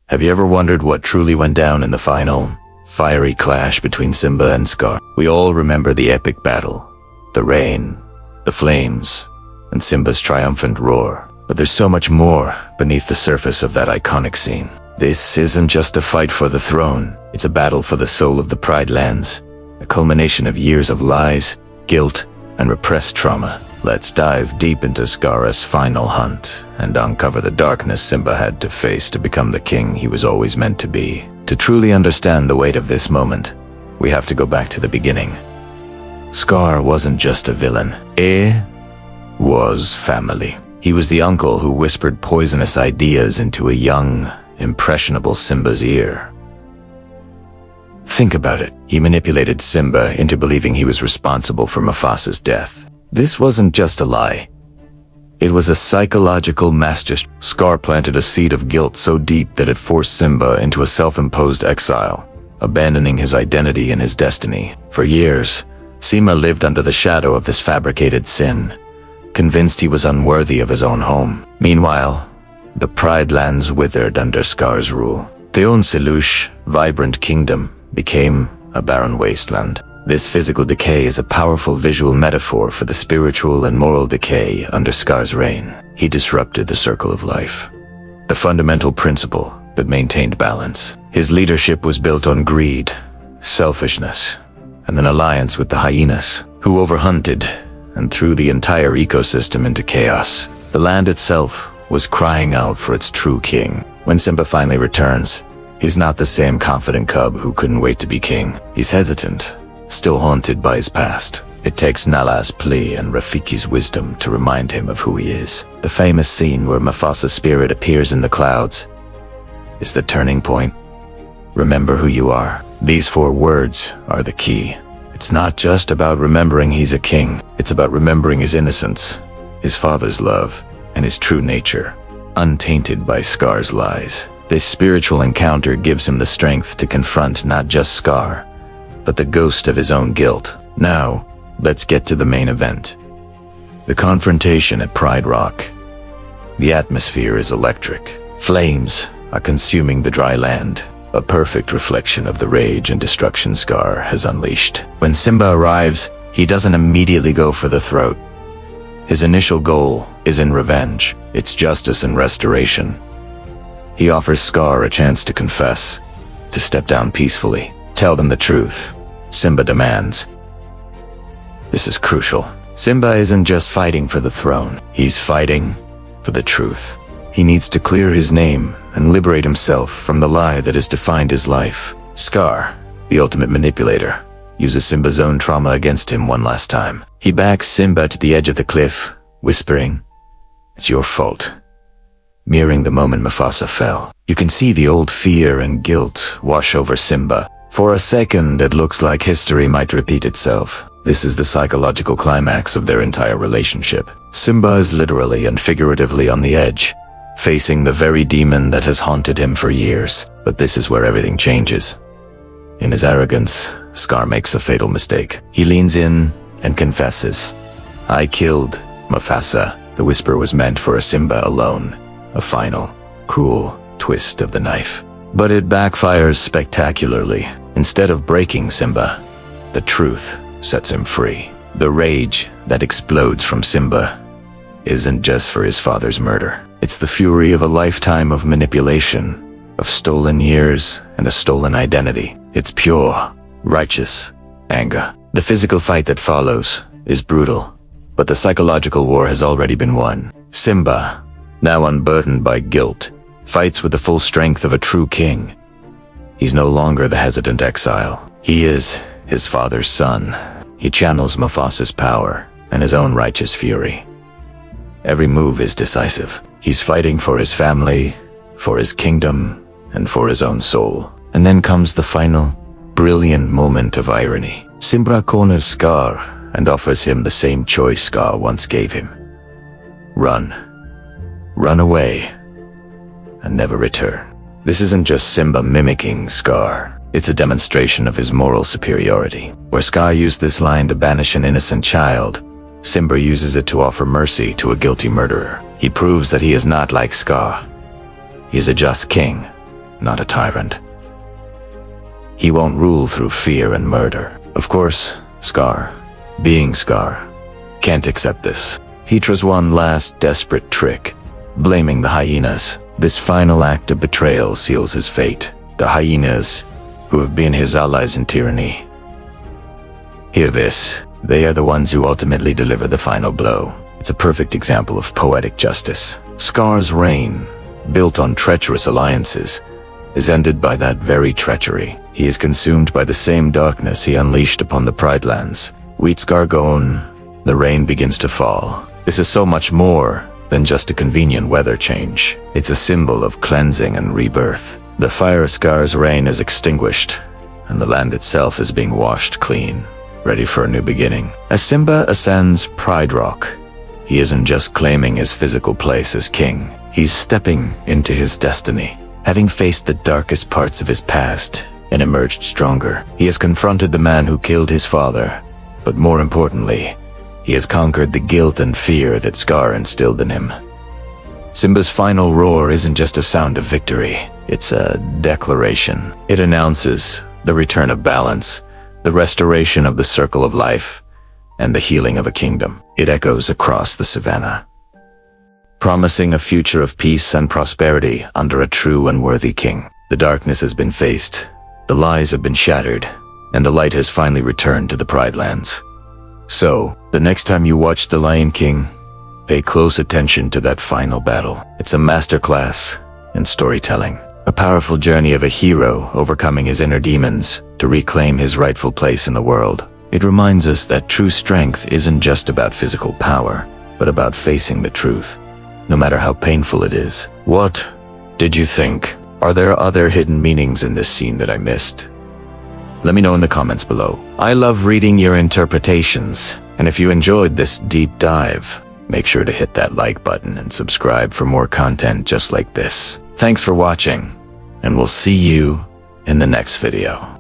Have you ever wondered what truly went down in the final, fiery clash between Simba and Scar? We all remember the epic battle, the rain, the flames, and Simba's triumphant roar. But there's so much more beneath the surface of that iconic scene. This isn't just a fight for the throne, it's a battle for the soul of the Pride Lands, a culmination of years of lies, guilt, and repressed trauma. Let's dive deep into Scar's final hunt and uncover the darkness Simba had to face to become the king he was always meant to be. To truly understand the weight of this moment, we have to go back to the beginning. Scar wasn't just a villain. He was family. He was the uncle who whispered poisonous ideas into a young, impressionable Simba's ear. Think about it. He manipulated Simba into believing he was responsible for Mufasa's death. This wasn't just a lie. It was a psychological masterstroke. Scar planted a seed of guilt so deep that it forced Simba into a self-imposed exile, abandoning his identity and his destiny. For years, Simba lived under the shadow of this fabricated sin, convinced he was unworthy of his own home. Meanwhile, the Pride Lands withered under Scar's rule. Theon Selush, vibrant kingdom, became a barren wasteland. This physical decay is a powerful visual metaphor for the spiritual and moral decay under Scar's reign. He disrupted the circle of life, the fundamental principle that maintained balance. His leadership was built on greed, selfishness, and an alliance with the hyenas, who overhunted and threw the entire ecosystem into chaos. The land itself was crying out for its true king. When Simba finally returns, he's not the same confident cub who couldn't wait to be king. He's hesitant, still haunted by his past. It takes Nala's plea and Rafiki's wisdom to remind him of who he is. The famous scene where Mufasa's spirit appears in the clouds is the turning point. Remember who you are. These 4 words are the key. It's not just about remembering he's a king. It's about remembering his innocence, his father's love, and his true nature, untainted by Scar's lies. This spiritual encounter gives him the strength to confront not just Scar, but the ghost of his own guilt. Now, let's get to the main event. The confrontation at Pride Rock. The atmosphere is electric. Flames are consuming the dry land, a perfect reflection of the rage and destruction Scar has unleashed. When Simba arrives, he doesn't immediately go for the throat. His initial goal is in revenge. It's justice and restoration. He offers Scar a chance to confess, to step down peacefully, tell them the truth. Simba demands. This is crucial. Simba isn't just fighting for the throne. He's fighting for the truth. He needs to clear his name and liberate himself from the lie that has defined his life. Scar, the ultimate manipulator, uses Simba's own trauma against him one last time. He backs Simba to the edge of the cliff, whispering, "It's your fault," mirroring the moment Mufasa fell. You can see the old fear and guilt wash over Simba. For a second, it looks like history might repeat itself. This is the psychological climax of their entire relationship. Simba is literally and figuratively on the edge, facing the very demon that has haunted him for years. But this is where everything changes. In his arrogance, Scar makes a fatal mistake. He leans in and confesses, "I killed Mufasa." The whisper was meant for a Simba alone, a final, cruel twist of the knife. But it backfires spectacularly. Instead of breaking Simba, the truth sets him free. The rage that explodes from Simba isn't just for his father's murder. It's the fury of a lifetime of manipulation, of stolen years and a stolen identity. It's pure, righteous anger. The physical fight that follows is brutal, but the psychological war has already been won. Simba, now unburdened by guilt, fights with the full strength of a true king. He's no longer the hesitant exile. He is his father's son. He channels Mufasa's power and his own righteous fury. Every move is decisive. He's fighting for his family, for his kingdom, and for his own soul. And then comes the final, brilliant moment of irony. Simba corners Scar and offers him the same choice Scar once gave him. Run. Run away. And never return. This isn't just Simba mimicking Scar. It's a demonstration of his moral superiority. Where Scar used this line to banish an innocent child, Simba uses it to offer mercy to a guilty murderer. He proves that he is not like Scar. He is a just king, not a tyrant. He won't rule through fear and murder. Of course, Scar, being Scar, can't accept this. He tries one last desperate trick, blaming the hyenas. This final act of betrayal seals his fate. The hyenas, who have been his allies in tyranny. Hear this, they are the ones who ultimately deliver the final blow. It's a perfect example of poetic justice. Scar's reign, built on treacherous alliances, is ended by that very treachery. He is consumed by the same darkness he unleashed upon the Pride Lands. Wheat Scar gone, the rain begins to fall. This is so much more than just a convenient weather change. It's a symbol of cleansing and rebirth. The fire Scar's reign is extinguished, and the land itself is being washed clean, ready for a new beginning. As Simba ascends Pride Rock, he isn't just claiming his physical place as king. He's stepping into his destiny. Having faced the darkest parts of his past and emerged stronger, he has confronted the man who killed his father, but more importantly, he has conquered the guilt and fear that Scar instilled in him. Simba's final roar isn't just a sound of victory, it's a declaration. It announces the return of balance, the restoration of the circle of life, and the healing of a kingdom. It echoes across the savannah, promising a future of peace and prosperity under a true and worthy king. The darkness has been faced, the lies have been shattered, and the light has finally returned to the Pride Lands. So, the next time you watch The Lion King, pay close attention to that final battle. It's a masterclass in storytelling, a powerful journey of a hero overcoming his inner demons to reclaim his rightful place in the world. It reminds us that true strength isn't just about physical power, but about facing the truth, no matter how painful it is. What did you think? Are there other hidden meanings in this scene that I missed? Let me know in the comments below. I love reading your interpretations, and if you enjoyed this deep dive, make sure to hit that like button and subscribe for more content just like this. Thanks for watching, and we'll see you in the next video.